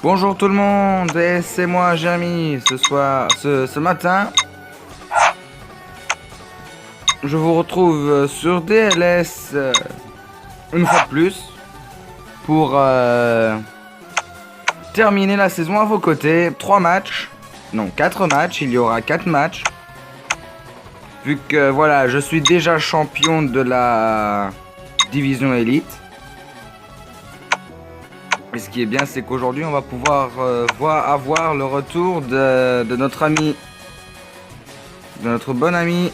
Bonjour tout le monde, et c'est moi Jérémy. Ce matin, je vous retrouve sur DLS une fois de plus pour terminer la saison à vos côtés. 4 matchs, il y aura 4 matchs. Vu que voilà, je suis déjà champion de la division élite. Et ce qui est bien, c'est qu'aujourd'hui, on va pouvoir avoir le retour de notre ami, de notre bon ami,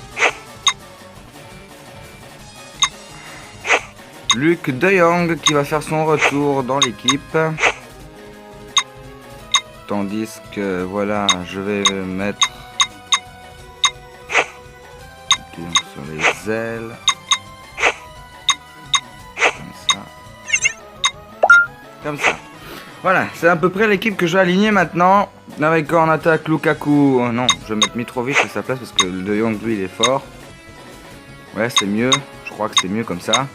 Luc De Jong, qui va faire son retour dans l'équipe. Tandis que, voilà, je vais mettre sur les ailes. Comme ça. Voilà, c'est à peu près l'équipe que je vais aligner maintenant. Avec en attaque Lukaku. Oh non, je vais mettre Mitrovic à sa place parce que De Jong, lui, il est fort. Ouais, c'est mieux. Je crois que c'est mieux comme ça.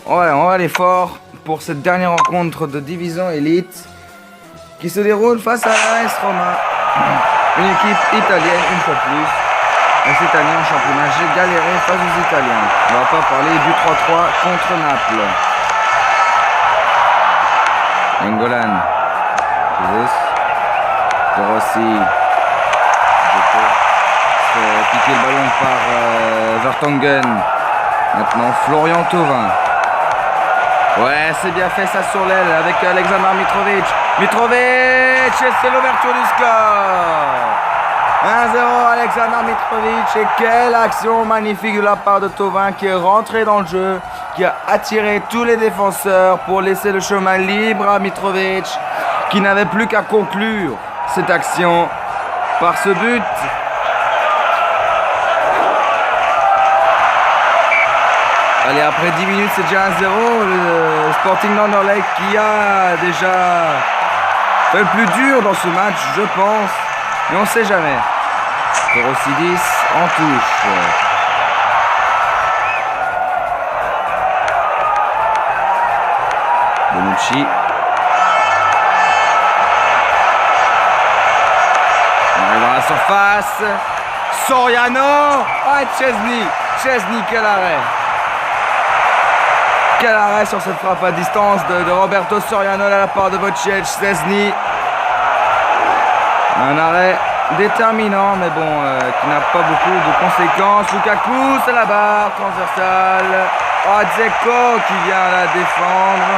Ouais, on va aller fort pour cette dernière rencontre de division élite qui se déroule face à l'AS Roma. Une équipe italienne, une fois de plus. Et cette année en championnat, j'ai galéré face aux Italiens. On va pas parler du 3-3 contre Naples. Nainggolan, Jesus, De Rossi, piqué le ballon par Vertonghen. Maintenant Florian Thauvin. Ouais, c'est bien fait ça sur l'aile avec Alexander Mitrovic. Mitrovic, et c'est l'ouverture du score. 1-0 Alexander Mitrovic, et quelle action magnifique de la part de Thauvin qui est rentré dans le jeu, qui a attiré tous les défenseurs pour laisser le chemin libre à Mitrovic, qui n'avait plus qu'à conclure cette action par ce but. Allez, après 10 minutes, c'est déjà 1-0. Le Sporting d'Anderlecht qui a déjà fait le plus dur dans ce match, je pense. Mais on ne sait jamais. Rossi 10 en touche. Bonucci. On arrive à la surface. Soriano. Ah, Chesney, quel arrêt. Quel arrêt sur cette frappe à distance de Roberto Soriano à la part de Wojciech Szczesny. Un arrêt déterminant, mais bon, qui n'a pas beaucoup de conséquences. Lukaku, c'est la barre transversale. Oh, Dzeko qui vient la défendre.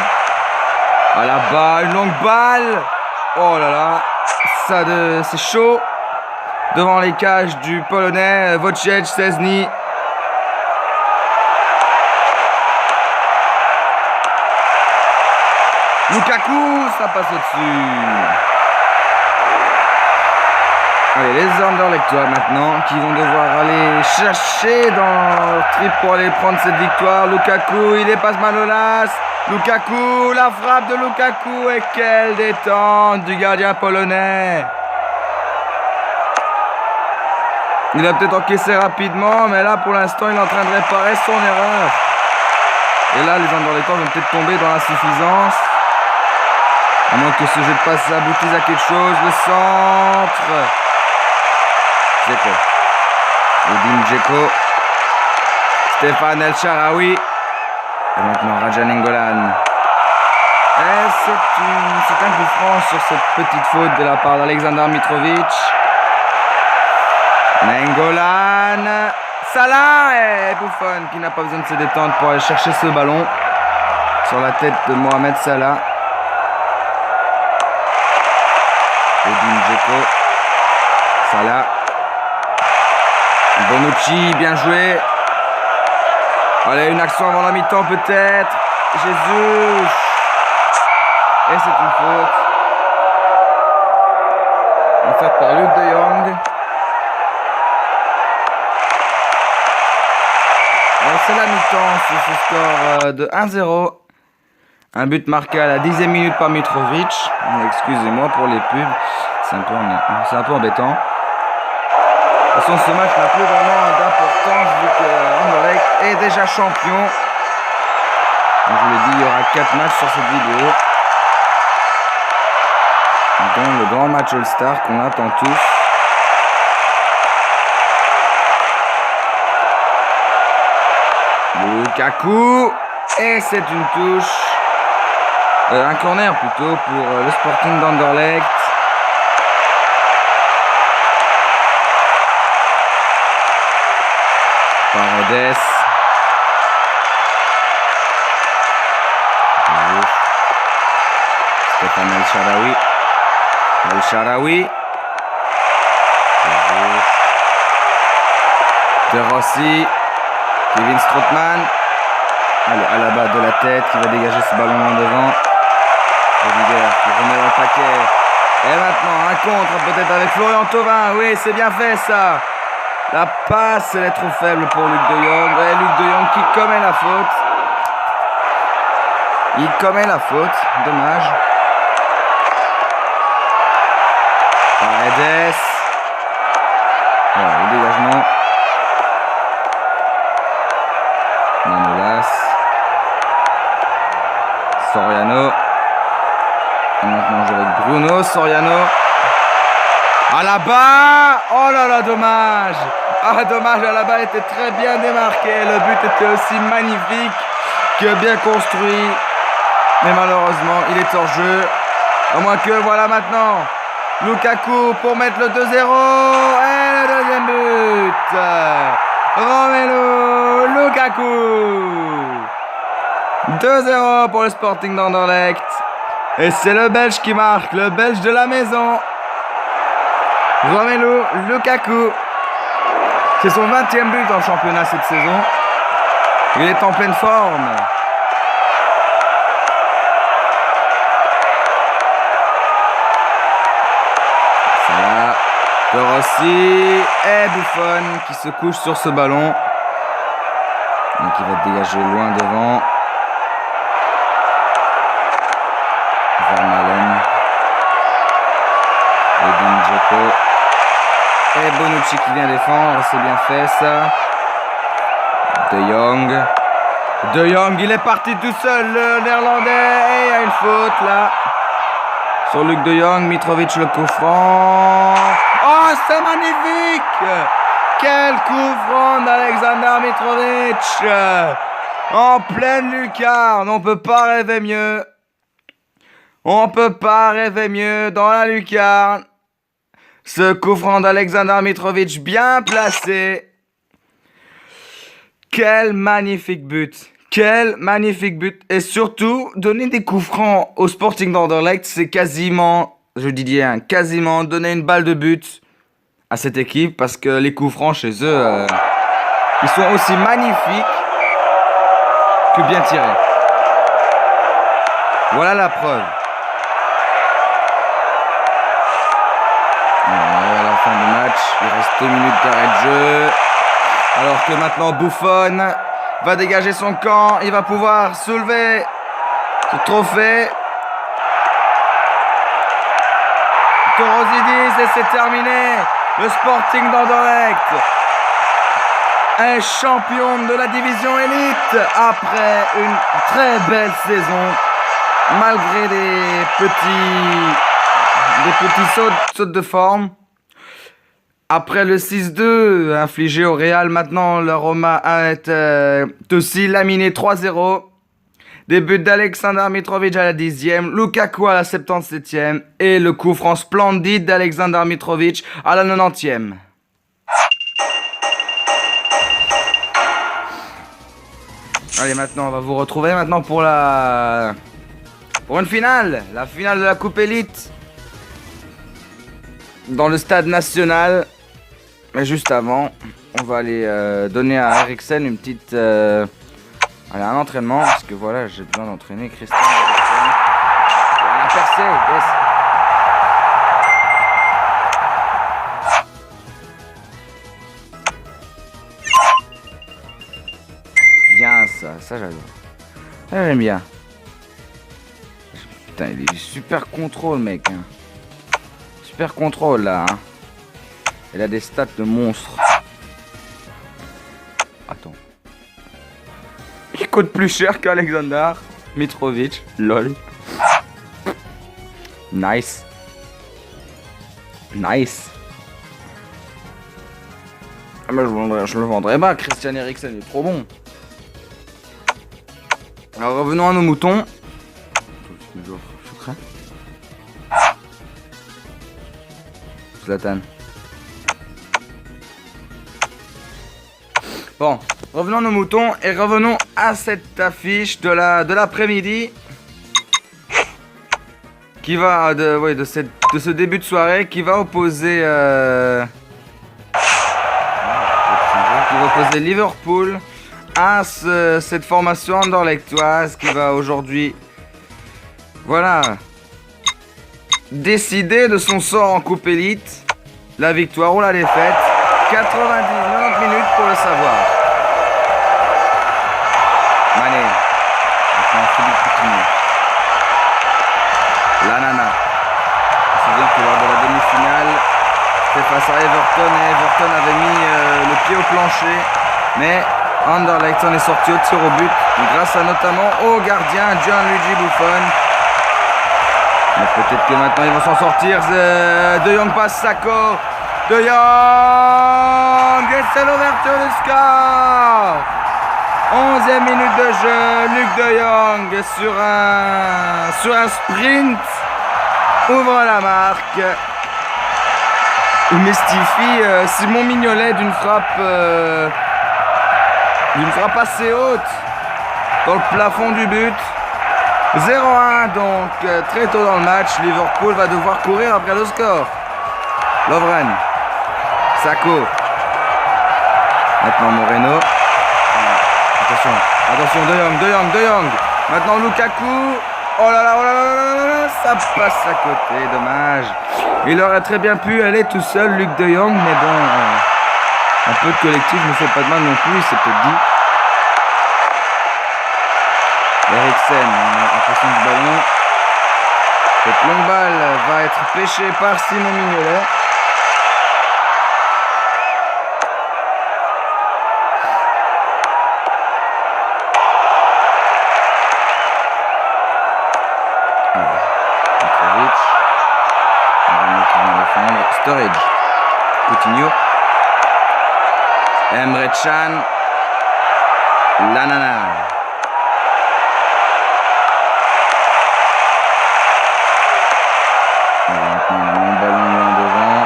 Ah, la balle, une longue balle. Oh là là, c'est chaud. Devant les cages du Polonais, Wojciech Szczesny. Lukaku, ça passe au-dessus. Allez, les Anderlechtois maintenant qui vont devoir aller chercher dans leur trip pour aller prendre cette victoire. Lukaku, il dépasse Manolas. Lukaku, la frappe de Lukaku, et quelle détente du gardien polonais. Il a peut-être encaissé rapidement, mais là pour l'instant il est en train de réparer son erreur. Et là les Anderlechtois vont peut-être tomber dans l'insuffisance. À moins que ce jeu de passe aboutisse à quelque chose. Le centre. Dzeko. Edin Dzeko. Stéphane El Shaarawy. Et maintenant Raja Nainggolan. Et c'est un coup franc sur cette petite faute de la part d'Alexander Mitrovic. Nainggolan. Salah et Buffon qui n'a pas besoin de se détendre pour aller chercher ce ballon sur la tête de Mohamed Salah. Edin Dzeko. Salah. Bonucci, bien joué. Allez, une action avant la mi-temps peut-être. Jesus. Et c'est une faute. En fait par Luc De Jong. C'est la mi-temps sur ce score de 1-0. Un but marqué à la 10e minute par Mitrovic. Excusez-moi pour les pubs. C'est un peu embêtant. De toute façon, ce match n'a plus vraiment d'importance vu que Anderlecht est déjà champion. Comme je vous l'ai dit, il y aura 4 matchs sur cette vidéo. dans le grand match All-Star qu'on attend tous. Lukaku, et c'est une touche, un corner plutôt pour le Sporting d'Anderlecht. Paredes. Stéphane El-Shaarawy. El-Shaarawy. De Rossi. Kevin Strootman. Allez, Alaba de la tête qui va dégager ce ballon en devant. Rudiger qui remet dans le paquet. Et maintenant, un contre peut-être avec Florian Thauvin. Oui, c'est bien fait ça. La passe, elle est trop faible pour Luc de Jong. Et Luc de Jong qui commet la faute. Il commet la faute. Dommage. Paredes. Voilà, le dégagement. Manolas. Soriano. Et maintenant, on joue avec Bruno Soriano. Alaba! Oh là là, dommage! Ah, dommage, Alaba était très bien démarqué. Le but était aussi magnifique que bien construit. Mais malheureusement, il est hors jeu. À moins que, voilà maintenant, Lukaku pour mettre le 2-0. Et le deuxième but! Romelu Lukaku! 2-0 pour le Sporting d'Anderlecht. Et c'est le Belge qui marque, le Belge de la maison. Romelu Lukaku. C'est son 20e but en championnat cette saison. Il est en pleine forme. Salah, De Rossi et Buffon qui se couche sur ce ballon. Donc il va dégager loin devant. Vermaelen. Edin Dzeko. Et Bonucci qui vient défendre, c'est bien fait ça. De Jong. De Jong, il est parti tout seul, le néerlandais. Et il y a une faute là. Sur Luc de Jong, Mitrovic le coup franc. Oh, c'est magnifique! Quel coup franc d'Alexander Mitrovic! En pleine lucarne, on peut pas rêver mieux. On peut pas rêver mieux dans la lucarne. Ce coup franc d'Alexander Mitrovic bien placé. Quel magnifique but. Quel magnifique but. Et surtout, donner des coups francs au Sporting d'Anderlecht, c'est quasiment, je dis bien, quasiment donner une balle de but à cette équipe. Parce que les coups francs chez eux, ils sont aussi magnifiques que bien tirés. Voilà la preuve. À la fin du match, il reste 2 minutes d'arrêt de jeu. Alors que maintenant Buffon va dégager son camp. Il va pouvoir soulever ce trophée. Torosidis et c'est terminé. Le Sporting d'Anderlecht est champion de la division élite après une très belle saison. Malgré des petits sauts de forme. Après le 6-2 infligé au Real, maintenant le Roma est aussi laminé 3-0. Des buts d'Alexander Mitrovic à la 10e, Lukaku à la 77e et le coup franc splendide d'Alexander Mitrovic à la 90e. Allez, maintenant on va vous retrouver maintenant pour une finale, la finale de la Coupe Élite dans le stade national. Mais juste avant, on va aller donner à Eriksen une petite un entraînement parce que voilà, j'ai besoin d'entraîner Christian Eriksen. On a percé, yes. Bien ça j'adore. Ça j'aime bien. Putain, il est super contrôle mec. Hein. Super contrôle là. Hein. Il a des stats de monstre. Attends. Il coûte plus cher qu'Alexander Mitrovic. Lol. Nice. Nice. Ah, mais je le vendrai pas, Christian Eriksen, il est trop bon. Alors revenons à nos moutons. Zlatan. Bon, revenons à nos moutons et revenons à cette affiche de l'après-midi qui va de ce début de soirée qui va opposer Liverpool à cette formation anderlechtoise qui va aujourd'hui décider de son sort en Coupe Élite, la victoire ou la défaite. 90 minutes pour le savoir. Mané. Maintenant, Philippe Coutinho. Lanana. Je me souviens que lors de la demi-finale, c'était face à Everton et Everton avait mis le pied au plancher. Mais Anderlecht en est sorti au tir au but grâce à notamment au gardien Gianluigi Buffon. Mais peut-être que maintenant ils vont s'en sortir. De Jong passe Sakho. De Jong, et c'est l'ouverture du score. 11e minute de jeu, Luc De Jong sur un sprint ouvre la marque. Il mystifie Simon Mignolet d'une frappe assez haute dans le plafond du but. 0-1 donc très tôt dans le match, Liverpool va devoir courir après le score. Lovren. Sakho. Maintenant Moreno. Attention, De Jong. Maintenant Lukaku. Oh là là, ça passe à côté, dommage. Il aurait très bien pu aller tout seul, Luc De Jong, mais bon, un peu de collectif ne fait pas de mal non plus, il s'est peut-être dit. Eriksen, en passant du ballon. Cette longue balle va être pêchée par Simon Mignolet. Sturridge, Coutinho, Emre Can, Lanana. Un ballon loin devant.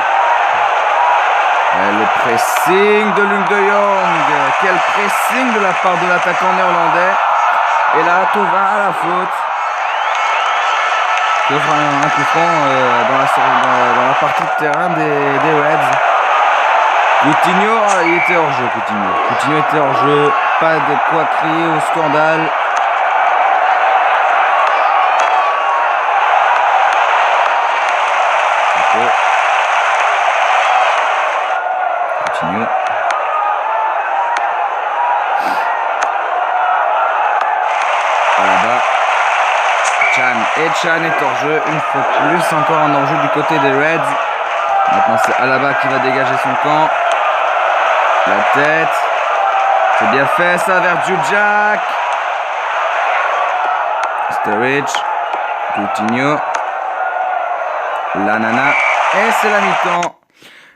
Le pressing de Luc De Jong. Quel pressing de la part de l'attaquant néerlandais. Et là, Thauvin à la faute. Qui offre un coup franc dans la partie de terrain des Reds. Coutinho, il était hors jeu. Coutinho était hors jeu. Pas de quoi crier au scandale. Coutinho. Là-bas. Chan est hors jeu, une fois de plus, encore un hors jeu du côté des Reds. Maintenant c'est Alaba qui va dégager son camp. La tête. C'est bien fait ça vers Djudjak. Sturridge. Coutinho. Lanana. Et c'est la mi-temps.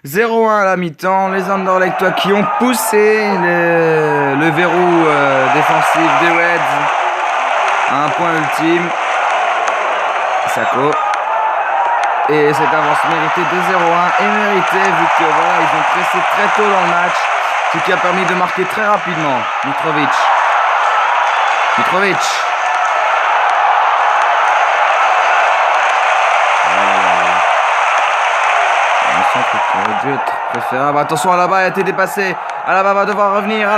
0-1 à la mi-temps. Les Anderlechtois qui ont poussé le verrou défensif des Reds à un point ultime. Sakho. Et cette avance méritée de 0-1 est méritée vu que voilà, ils ont pressé très tôt dans le match, ce qui a permis de marquer très rapidement. Mitrovic. Un centre qui aurait dû être préférable. Attention, Alaba a été dépassé. Alaba va devoir revenir.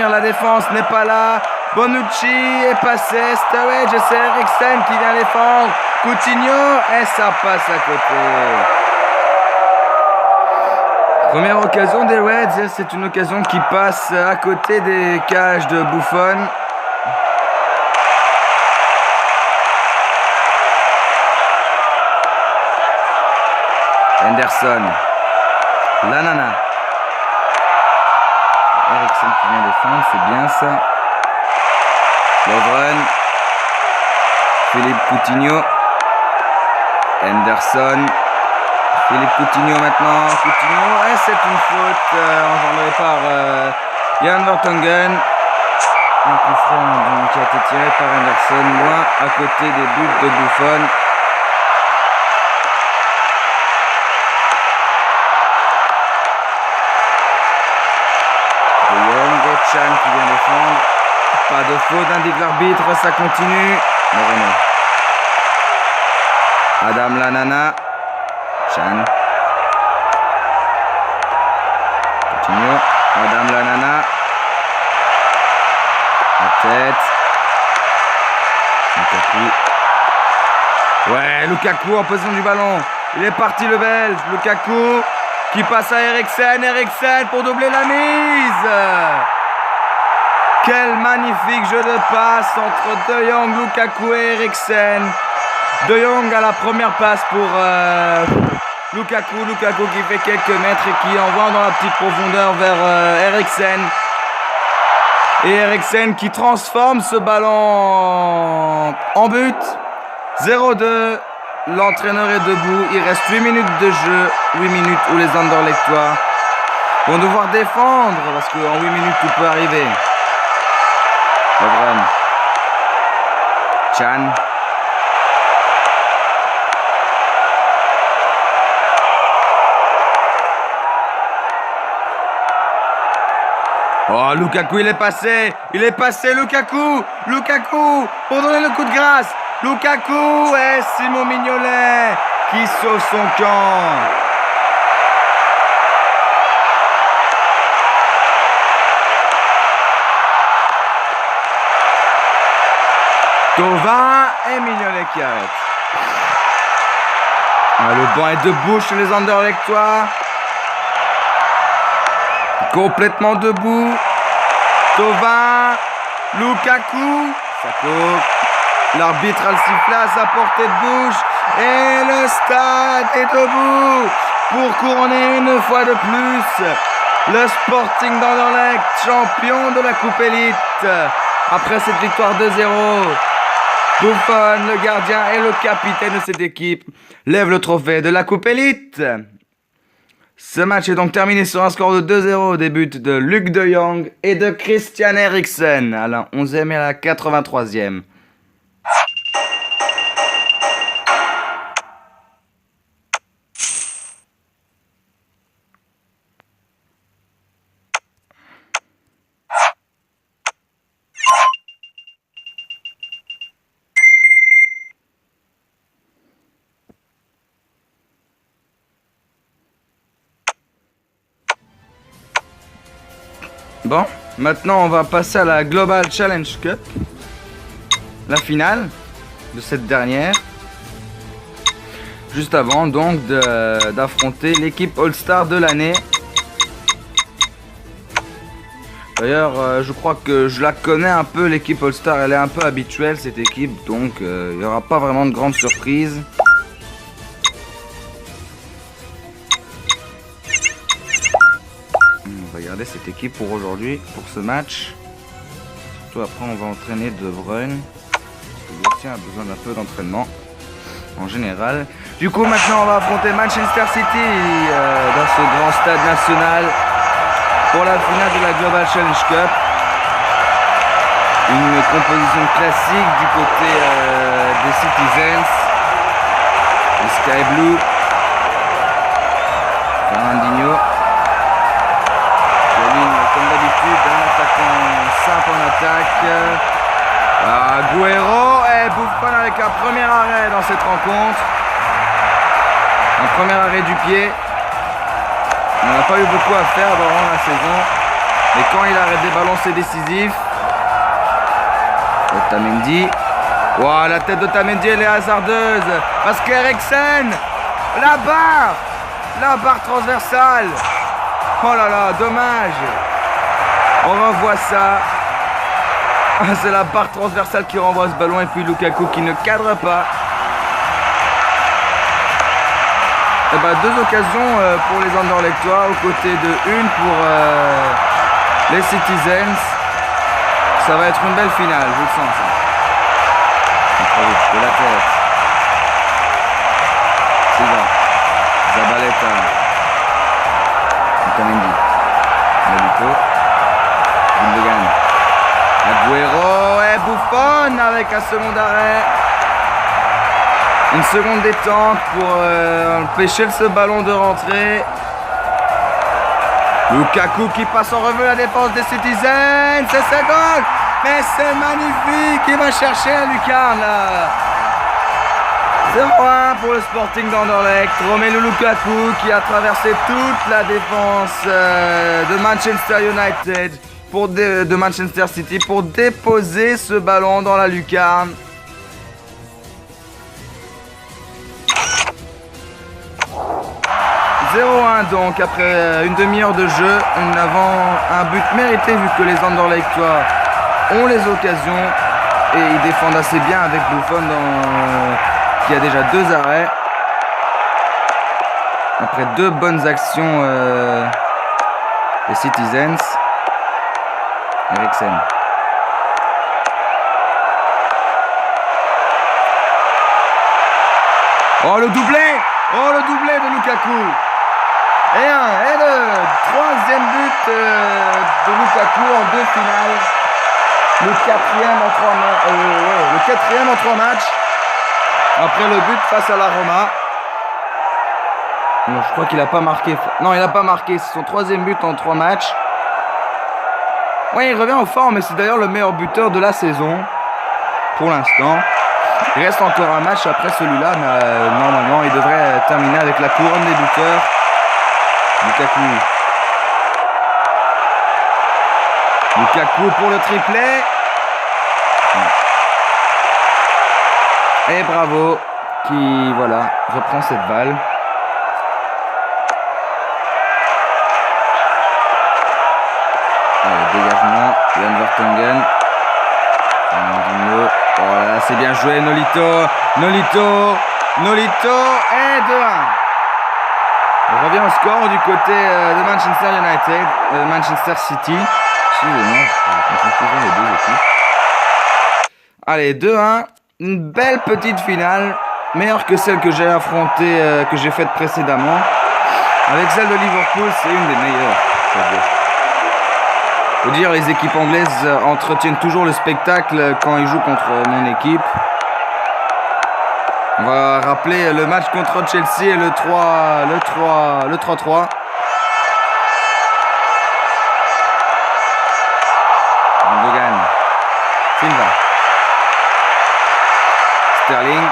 La défense n'est pas là. Bonucci est passé, Sturridge et c'est Eriksen qui vient défendre. Coutinho et ça passe à côté. Première occasion des Reds, c'est une occasion qui passe à côté des cages de Buffon. Henderson, Lanana. Eriksen qui vient défendre, c'est bien ça. Lovren, Philippe Coutinho, Henderson, Philippe Coutinho maintenant. Coutinho, et c'est une faute engendrée par Jan Vertonghen. Un coup franc qui a été tiré par Anderson, loin à côté des buts de Buffon. De Jong, Chan qui vient défendre. Pas de faute, indique l'arbitre, ça continue. Moreno. Adam Lallana. Chan. Coutinho. Adam Lallana. La tête. Lukaku. Ouais, Lukaku en possession du ballon. Il est parti le Belge. Lukaku qui passe à Eriksen. Eriksen pour doubler la mise. Quel magnifique jeu de passe entre De Jong, Lukaku et Eriksen. De Jong à la première passe pour Lukaku. Lukaku qui fait quelques mètres et qui envoie dans la petite profondeur vers Eriksen. Et Eriksen qui transforme ce ballon en but. 0-2. L'entraîneur est debout. Il reste 8 minutes de jeu. 8 minutes où les Anderlechtois vont devoir défendre. Parce qu'en 8 minutes, tout peut arriver. Lovren. Chan. Oh, Lukaku, il est passé, Lukaku, Lukaku, pour donner le coup de grâce, Lukaku et Simon Mignolet qui sauve son camp. Thauvin et Mignolet qui arrêtent. Ah, le banc est debout chez les Anderlechtois. Complètement debout. Thauvin. Lukaku. Ça coupe. L'arbitre a le sifflet à sa portée de bouche. Et le stade est debout pour couronner une fois de plus le Sporting d'Anderlecht, champion de la Coupe Élite. Après cette victoire 2-0, Buffon, le gardien et le capitaine de cette équipe, lèvent le trophée de la Coupe Élite. Ce match est donc terminé sur un score de 2-0 des buts de Luc de Jong et de Christian Eriksen à la 11e et à la 83e. Bon, maintenant on va passer à la Global Challenge Cup, la finale de cette dernière. Juste avant donc d'affronter l'équipe All-Star de l'année. D'ailleurs, je crois que je la connais un peu, l'équipe All-Star, elle est un peu habituelle cette équipe, donc il n'y aura pas vraiment de grandes surprises. On va garder cette équipe pour aujourd'hui, pour ce match. Surtout après on va entraîner De Bruyne. Lui aussi a besoin d'un peu d'entraînement en général. Du coup maintenant on va affronter Manchester City dans ce grand stade national pour la finale de la Global Challenge Cup. Une composition classique du côté des Citizens. Les Sky Blue. Fernandinho. Comme d'habitude, un attaquant simple en attaque. Agüero et Buffon avec un premier arrêt dans cette rencontre. Un premier arrêt du pied. On n'a pas eu beaucoup à faire durant la saison. Mais quand il arrête des ballons, c'est décisif. Otamendi. Wow, la tête d'Otamendi, elle est hasardeuse. Parce qu'Eriksen, la barre transversale. Oh là là, dommage. On revoit ça. C'est la barre transversale qui renvoie ce ballon et puis Lukaku qui ne cadre pas. Et bah, deux occasions pour les Anderlechtois aux côtés de une pour les Citizens. Ça va être une belle finale, je le sens ça. De la tête. Silva. ça. Otamendi. Nolito. Gundogan. Agüero et Buffon avec un second arrêt. Une seconde détente pour empêcher ce ballon de rentrer. Lukaku qui passe en revue la défense des Citizens. C'est ce goal. Mais c'est magnifique. Il va chercher la lucarne là. 0-1 pour le Sporting d'Anderlecht. Romelu Lukaku qui a traversé toute la défense de Manchester United, de Manchester City pour déposer ce ballon dans la lucarne. « 0-1 donc après une demi-heure de jeu, un but mérité vu que les Anderlechtois ont les occasions et ils défendent assez bien avec Buffon qui a déjà 2 arrêts. Après 2 bonnes actions des Citizens. Eriksen. Oh le doublé! Oh le doublé de Lukaku! Et le 3e but de Lukaku en 2 finales. Le 4e en 3 matchs. Après le but face à la Roma. Non, je crois qu'il n'a pas marqué. Non, il n'a pas marqué. C'est son 3e but en 3 matchs. Oui, il revient en forme, mais c'est d'ailleurs le meilleur buteur de la saison. Pour l'instant. Il reste encore un match après celui-là, mais normalement, il devrait terminer avec la couronne des buteurs. Lukaku pour le triplé. Et Bravo qui, voilà, reprend cette balle. Allez, dégagement. Jan Vertonghen. Fernandinho. Oh là là, c'est bien joué. Nolito. Et 2-1. On revient au score du côté de Manchester United, Manchester City. Excusez-moi, je confonds les 2 équipes. Allez, 2-1. Une belle petite finale, meilleure que celle que j'ai affrontée, que j'ai faite précédemment. Avec celle de Liverpool, c'est une des meilleures. Faut dire, les équipes anglaises entretiennent toujours le spectacle quand ils jouent contre mon équipe. On va rappeler le match contre Chelsea et le 3-3. Gundogan. Silva. Sterling.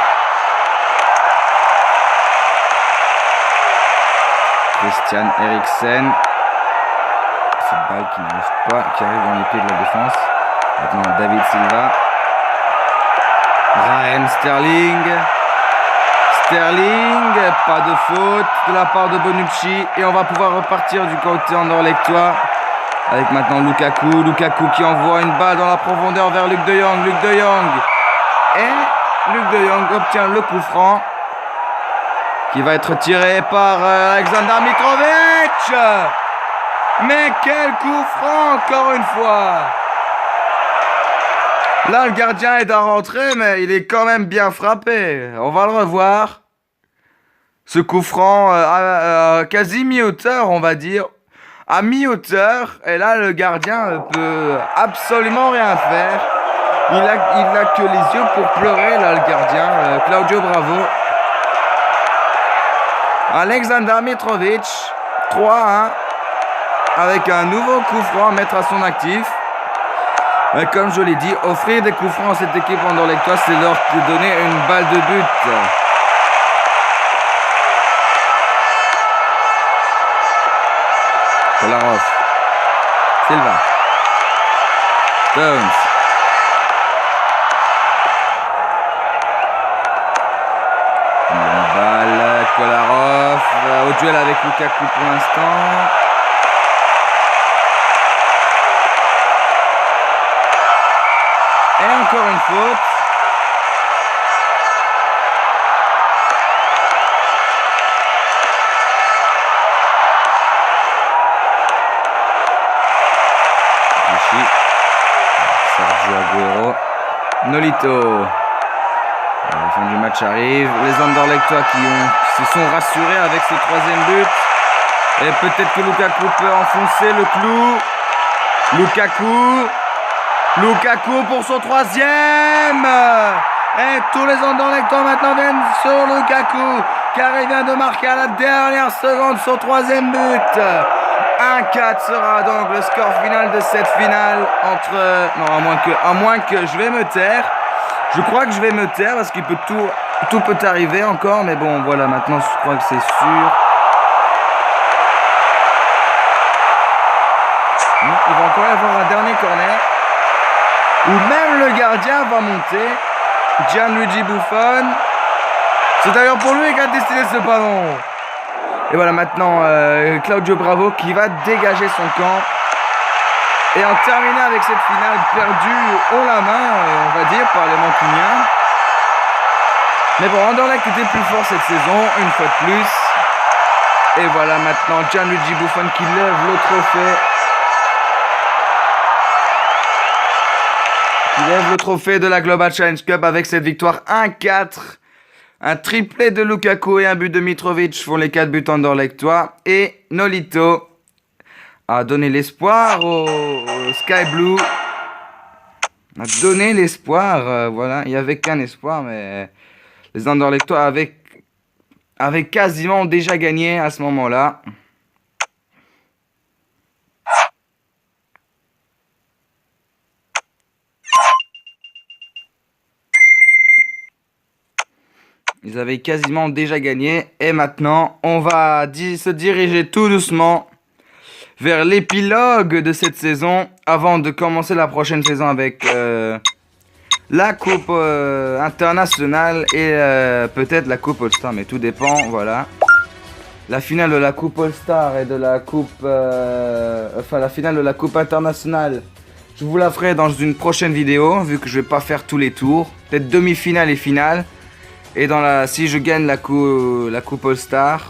Christian Eriksen. Cette balle qui n'arrive pas, qui arrive dans les pieds de la défense. Maintenant David Silva. Raheem Sterling. Pas de faute de la part de Bonucci. Et on va pouvoir repartir du côté anderlechtois. Avec maintenant Lukaku qui envoie une balle dans la profondeur vers Luuk de Jong. Et Luuk de Jong obtient le coup franc. Qui va être tiré par Alexander Mitrovic. Mais quel coup franc encore une fois. Là, le gardien est à rentrer, mais il est quand même bien frappé. On va le revoir. Ce coup franc à quasi mi-hauteur, on va dire. À mi-hauteur. Et là, le gardien ne peut absolument rien faire. Il a que les yeux pour pleurer, là, le gardien. Claudio Bravo. Alexander Mitrovic. 3-1. Avec un nouveau coup franc à mettre à son actif. Mais comme je l'ai dit, offrir des coups francs à cette équipe anderlechtoise, c'est leur donner une balle de but. Kolarov. Silva. Stones. Une balle. Kolarov. Au duel avec Lukaku pour l'instant. Et encore une faute. Vichy. Sergio Agüero. Nolito. La fin du match arrive. Les Anderlechtois qui se sont rassurés avec ce troisième but. Et peut-être que Lukaku peut enfoncer le clou. Lukaku pour son troisième. Et tous les Anderlechtois maintenant viennent sur Lukaku, car il vient de marquer à la dernière seconde son troisième but. 1-4 sera donc le score final de cette finale entre... Non, à moins que je vais me taire. Je crois que je vais me taire parce qu'il peut tout peut arriver encore. Mais bon, voilà, maintenant je crois que c'est sûr. Il va encore y avoir un dernier corner où même le gardien va monter. Gianluigi Buffon. C'est d'ailleurs pour lui qui a destiné ce ballon. Et voilà maintenant Claudio Bravo qui va dégager son camp. Et en terminant avec cette finale perdue haut la main, on va dire, par les Mancuniens. Mais bon, Anderlecht était plus fort cette saison, une fois de plus. Et voilà maintenant Gianluigi Buffon qui lève le trophée. Qui lève le trophée de la Global Challenge Cup avec cette victoire 1-4. Un triplé de Lukaku et un but de Mitrovic font les 4 buts anderlechtois. Et Nolito a donné l'espoir au Sky Blue. A donné l'espoir. Voilà, il n'y avait qu'un espoir, mais les Anderlechtois avaient quasiment déjà gagné à ce moment-là. Ils avaient quasiment déjà gagné. Et maintenant, on va se diriger tout doucement vers l'épilogue de cette saison. Avant de commencer la prochaine saison avec la Coupe internationale et peut-être la Coupe All-Star. Mais tout dépend, voilà. La finale de la Coupe All-Star et de la Coupe... la finale de la Coupe internationale. Je vous la ferai dans une prochaine vidéo, vu que je vais pas faire tous les tours. Peut-être demi-finale et finale. Et si je gagne la Coupe All-Star,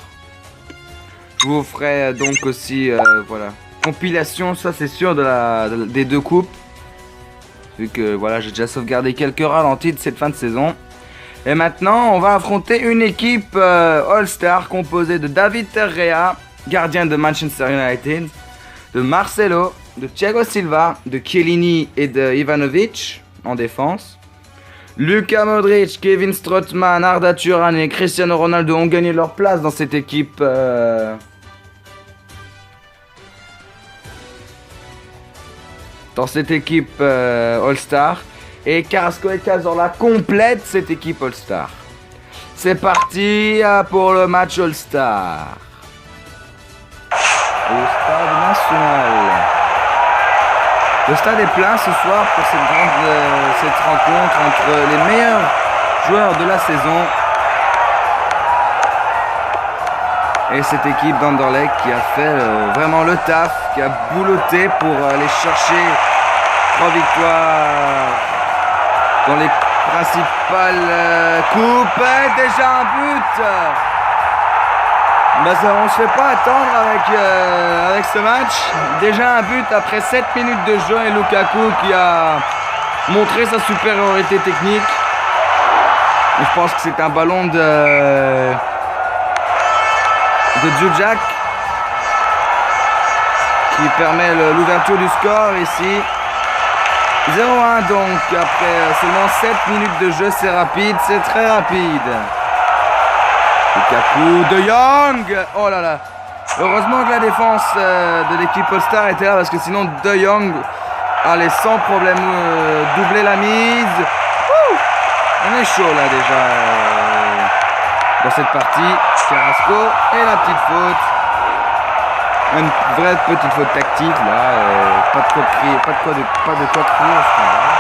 je vous ferai donc aussi, voilà, compilation, ça c'est sûr, des deux coupes. Vu que, voilà, j'ai déjà sauvegardé quelques ralentis de cette fin de saison. Et maintenant, on va affronter une équipe All-Star composée de David Terrea, gardien de Manchester United, de Marcelo, de Thiago Silva, de Chiellini et de Ivanovic en défense. Luka Modric, Kevin Strootman, Arda Turan et Cristiano Ronaldo ont gagné leur place dans cette équipe All-Star. Et Carrasco et Cazorla complètent cette équipe All-Star. C'est parti pour le match All-Star. Au stade national. Le stade est plein ce soir pour cette rencontre entre les meilleurs joueurs de la saison et cette équipe d'Anderlecht qui a fait vraiment le taf, qui a boulotté pour aller chercher 3 victoires dans les principales coupes. Et déjà un but. Ben ça, on se fait pas attendre avec ce match. Déjà un but après 7 minutes de jeu et Lukaku qui a montré sa supériorité technique. Et je pense que c'est un ballon de Djudjak qui permet l'ouverture du score ici. 0-1 donc après seulement 7 minutes de jeu, c'est rapide, c'est très rapide. Lukaku, De Jong. Oh là là. Heureusement que la défense de l'équipe All-Star était là parce que sinon De Jong allait sans problème doubler la mise. On est chaud là déjà dans cette partie. Carrasco et la petite faute. Une vraie petite faute tactique là. Pas de quoi crier, pas de quoi crier à ce moment-là.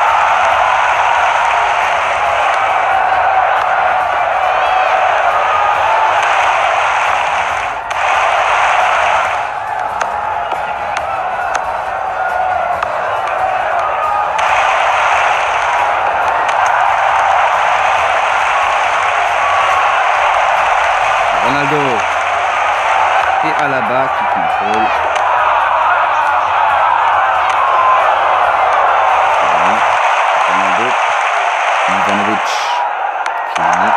Ronaldo et Alaba qui contrôle. Ronaldo, Ivanovic, Chiellini.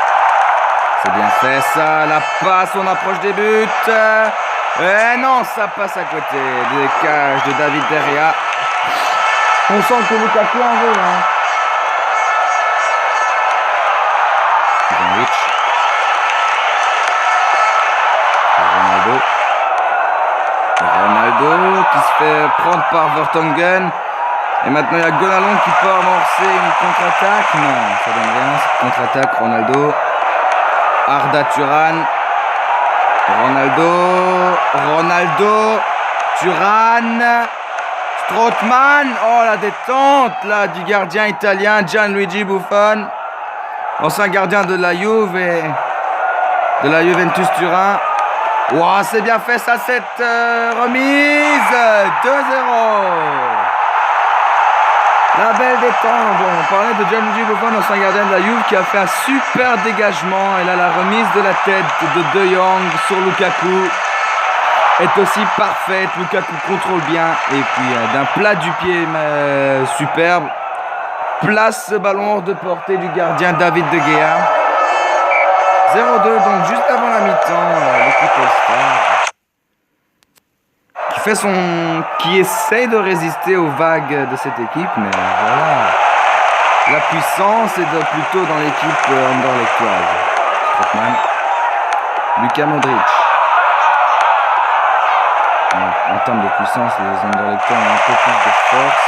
C'est bien C'est ça, la passe, on approche des buts. Eh non, ça passe à côté des cages de David De Gea. On sent que Lukaku en veut. Ronaldo qui se fait prendre par Vertonghen. Et maintenant il y a Gonalon qui peut amorcer une contre-attaque. Non, ça donne rien, cette contre-attaque. Ronaldo. Arda Turan. Ronaldo. Turan. Strootman. Oh, la détente là du gardien italien Gianluigi Buffon. Ancien gardien de la Juve et de la Juventus Turin. Wow, c'est bien fait ça, cette remise. 2-0. La belle détente. Bon, on parlait de Gianluigi Buffon, ancien gardien de la Juve, qui a fait un super dégagement. Et là, la remise de la tête de De Jong sur Lukaku est aussi parfaite. Lukaku contrôle bien. Et puis, d'un plat du pied superbe, place ce ballon hors de portée du gardien David De Gea. 0-2, donc juste avant la mi-temps, l'équipe All-Star qui essaie de résister aux vagues de cette équipe, mais voilà, la puissance est plutôt dans l'équipe anderlechtoise. Strootman, Luka Modric. En termes de puissance, les Anderlechtois ont un peu plus de force,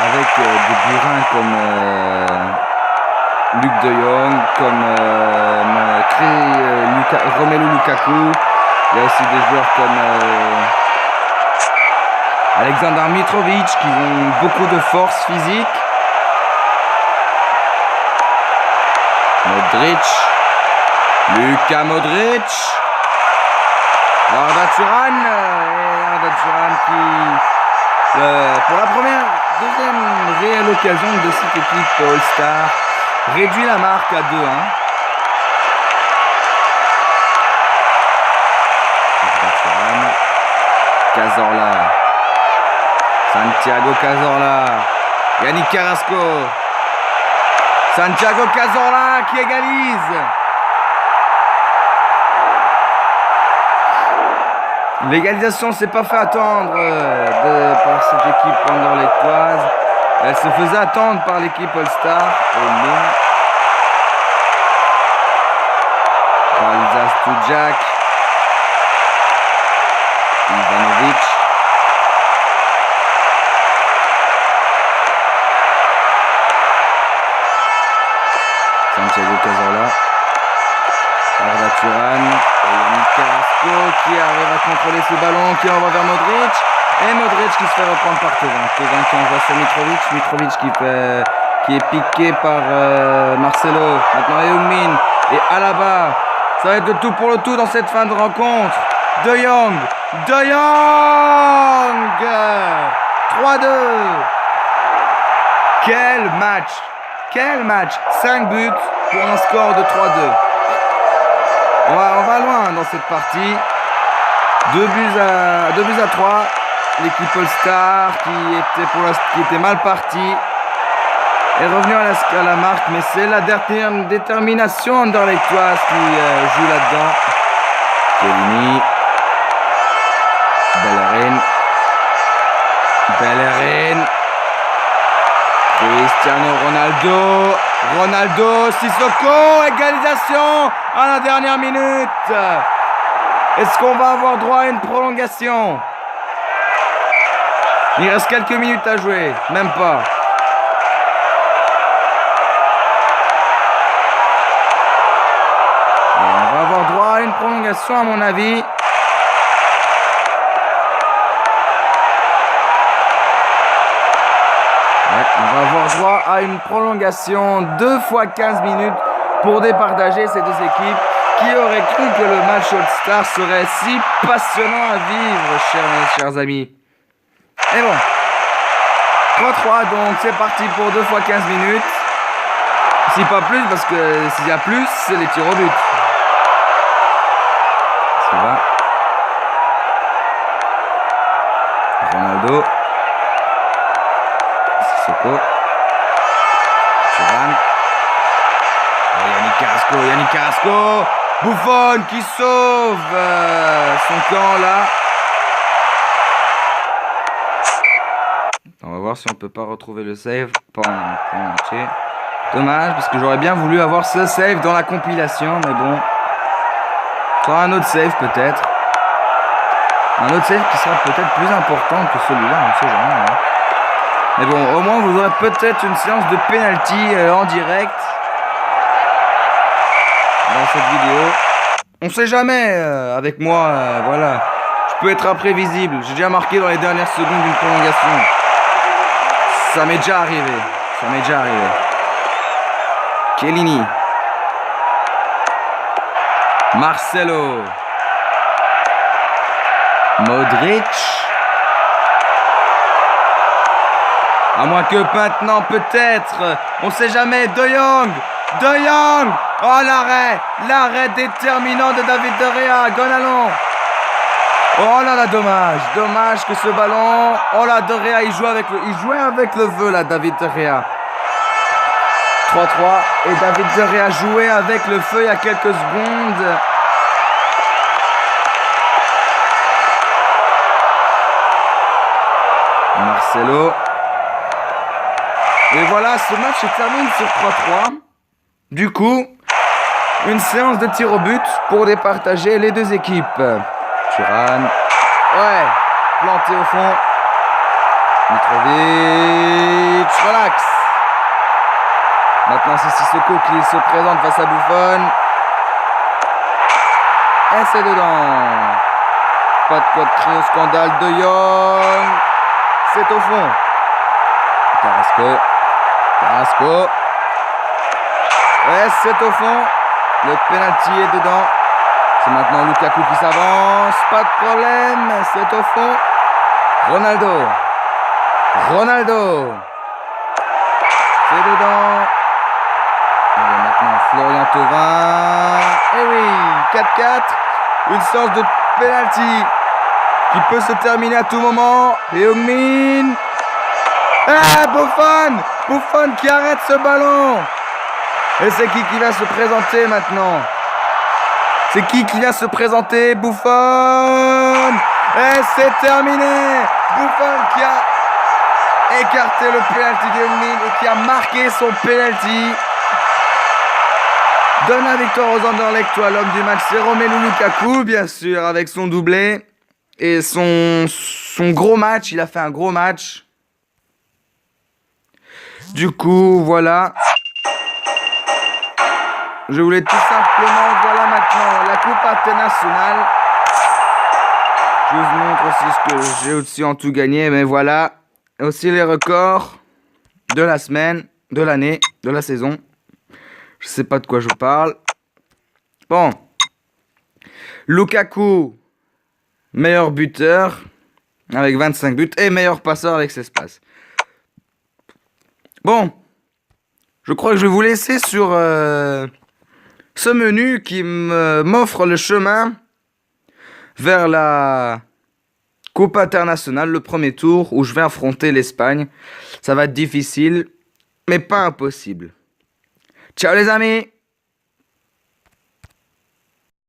avec des burins comme Luc De Jong, comme Romelu Lukaku. Il y a aussi des joueurs comme Alexander Mitrovic qui ont beaucoup de force physique. Modric. Luka Modric. Arda Turan. Arda Turan qui, pour la deuxième réelle occasion de cette équipe All-Star, réduit la marque à 2-1. Cazorla. Santiago Cazorla. Yannick Carrasco. Santiago Cazorla qui égalise. L'égalisation ne s'est pas fait attendre par cette équipe anderlechtoise. Elle se faisait attendre par l'équipe All-Star. Valza Stujak. Ivanovic. Santiago Cazorla. Arda Turan. Et Yannick Carrasco qui arrive à contrôler ce ballon, qui envoie vers Modric. Et Modric qui se fait reprendre par Tevin. Tevin qui envoie sur Mitrovic. Mitrovic qui est piqué par Marcelo. Maintenant Heung-min et Alaba. Ça va être le tout pour le tout dans cette fin de rencontre. De Jong. 3-2. Quel match. 5 buts pour un score de 3-2. On va loin dans cette partie. 2 buts à 3. L'équipe All-Star qui était mal partie est revenue à la marque, mais c'est la détermination anderlechtoise qui joue là-dedans. Chiellini. Bellerin. Cristiano Ronaldo. Sissoko. Égalisation à la dernière minute. Est-ce qu'on va avoir droit à une prolongation? Il reste quelques minutes à jouer. Même pas. Et on va avoir droit à une prolongation à mon avis. On va avoir droit à une prolongation 2 fois 15 minutes pour départager ces deux équipes. Qui aurait cru que le match All-Star serait si passionnant à vivre, chers amis. Et bon, 3-3, donc c'est parti pour 2 fois 15 minutes. Si pas plus, parce que s'il y a plus, c'est les tirs au but. Ça va. Ronaldo. Sissoko. Thuram. Yannick Carrasco. Buffon qui sauve son camp là. On va voir si on peut pas retrouver le save. Pas en entier. Dommage, parce que j'aurais bien voulu avoir ce save dans la compilation, mais bon. Soit un autre save peut-être. Un autre save qui sera peut-être plus important que celui-là, on ne sait jamais. Hein. Mais bon, au moins vous aurez peut-être une séance de penalty en direct. Dans cette vidéo. On sait jamais avec moi, voilà. Je peux être imprévisible. J'ai déjà marqué dans les dernières secondes d'une prolongation. Ça m'est déjà arrivé. Ça m'est déjà arrivé. Chiellini. Marcelo. Modric. À moins que maintenant, peut-être. On sait jamais. De Jong. De Jong. Oh, l'arrêt. L'arrêt déterminant de David De Gea. Gonalon. Oh là là, dommage. Dommage que ce ballon. Oh là, De Gea, il jouait avec le feu, là, David De Gea. 3-3. Et David De Gea jouait avec le feu il y a quelques secondes. Marcelo. Et voilà, ce match se termine sur 3-3. Du coup, une séance de tir au but pour départager les deux équipes. Thuram. Ouais, planté au fond. Mitrovic. Relax. Maintenant, c'est Sissoko qui se présente face à Buffon. Et c'est dedans. Pas de quoi de crier au scandale. De Jong. C'est au fond. Carrasco. Carrasco. Et c'est au fond. Le penalty est dedans. C'est maintenant Lukaku qui s'avance. Pas de problème. C'est au fond. Ronaldo. Ronaldo. C'est dedans. Et maintenant Florian Thauvin. Et oui, 4-4. Une séance de penalty qui peut se terminer à tout moment. Et Heung-min. Ah, Buffon. Buffon qui arrête ce ballon. Et c'est qui va se présenter maintenant? C'est qui vient se présenter? Buffon. Et c'est terminé. Buffon qui a écarté le penalty de Heung-min et qui a marqué son penalty. Donne la victoire aux Anderlecht, toi, l'homme du match. C'est Romelu Lukaku, bien sûr, avec son doublé. Et son gros match. Il a fait un gros match. Du coup, voilà. Je voulais tout simplement, voilà maintenant, la Coupe internationale. Je vous montre aussi ce que j'ai aussi en tout gagné. Mais voilà, aussi les records de la semaine, de l'année, de la saison. Je sais pas de quoi je parle. Bon. Lukaku, meilleur buteur avec 25 buts et meilleur passeur avec 16 passes. Bon. Je crois que je vais vous laisser sur ce menu qui m'offre le chemin vers la Coupe internationale, le premier tour où je vais affronter l'Espagne. Ça va être difficile, mais pas impossible. Ciao les amis!